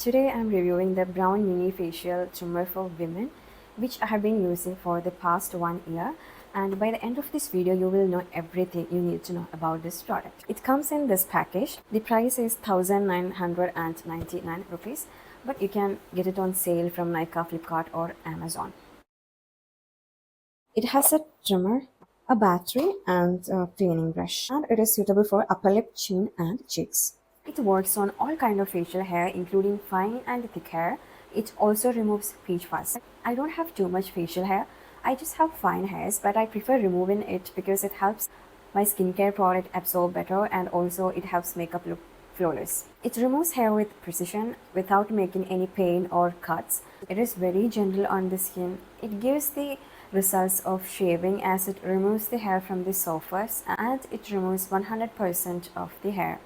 Today I'm reviewing the BRAUN Mini Facial Trimmer for Women, which I have been using for the past 1 year, and by the end of this video you will know everything you need to know about this product. It comes in this package. The price is 1999 rupees, but you can get it on sale from Nykaa, Flipkart or Amazon. It has a trimmer, a battery and a cleaning brush, and it is suitable for upper lip, chin and cheeks. It works on all kind of facial hair, including fine and thick hair. It also removes peach fuzz. I don't have too much facial hair. I just have fine hairs, but I prefer removing it because it helps my skincare product absorb better, and also it helps makeup look flawless. It removes hair with precision without making any pain or cuts. It is very gentle on the skin. It gives the results of shaving as it removes the hair from the surface, and it removes 100% of the hair.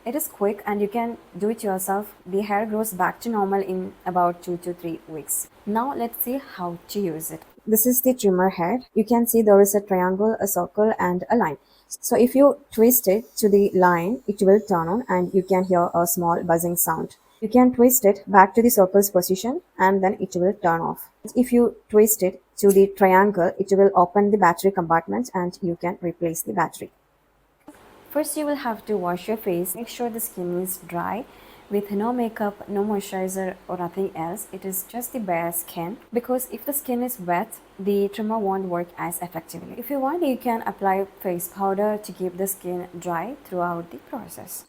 It is quick and you can do it yourself. The hair grows back to normal in about 2 to 3 weeks. Now let's see how to use it. This is the trimmer head. You can see there is a triangle, a circle and a line. So if you twist it to the line, it will turn on and you can hear a small buzzing sound. You can twist it back to the circle's position and then it will turn off. If you twist it to the triangle, it will open the battery compartment and you can replace the battery. First, you will have to wash your face. Make sure the skin is dry with no makeup, no moisturizer or nothing else. It is just the bare skin, because if the skin is wet, the trimmer won't work as effectively. If you want, you can apply face powder to keep the skin dry throughout the process.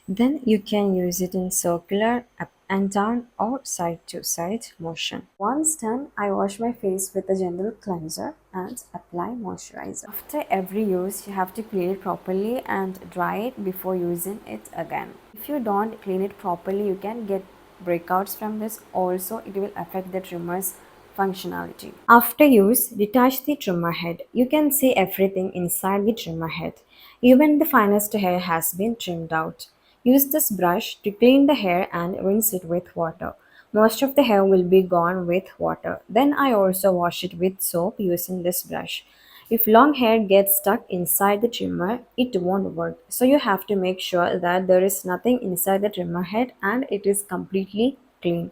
Then you can use it in circular up and down or side to side motion. Once done, I wash my face with a gentle cleanser and apply moisturizer. After every use, you have to clean it properly and dry it before using it again. If you don't clean it properly, you can get breakouts from this. Also, it will affect the trimmer's functionality. After use, detach the trimmer head. You can see everything inside the trimmer head. Even the finest hair has been trimmed out. Use this brush to clean the hair and rinse it with water. Most of the hair will be gone with water. Then I also wash it with soap using this brush. If long hair gets stuck inside the trimmer, it won't work. So you have to make sure that there is nothing inside the trimmer head and it is completely clean.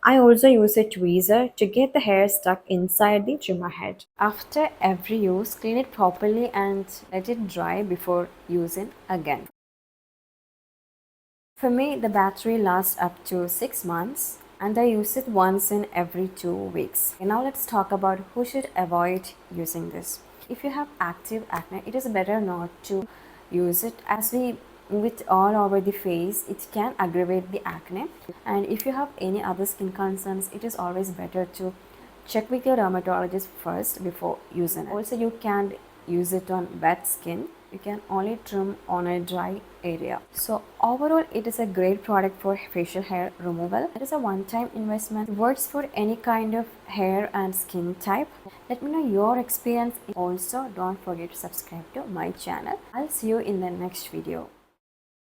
I also use a tweezer to get the hair stuck inside the trimmer head. After every use, clean it properly and let it dry before using again. For me, the battery lasts up to 6 months and I use it once in every 2 weeks. Okay, now let's talk about who should avoid using this. If you have active acne, it is better not to use it, as we move it all over the face, it can aggravate the acne. And if you have any other skin concerns, it is always better to check with your dermatologist first before using it. Also, you can't use it on wet skin. You can only trim on a dry area. So overall, it is a great product for facial hair removal. It is a one-time investment. It works for any kind of hair and skin type. Let me know your experience. Also, don't forget to subscribe to my channel. I'll see you in the next video.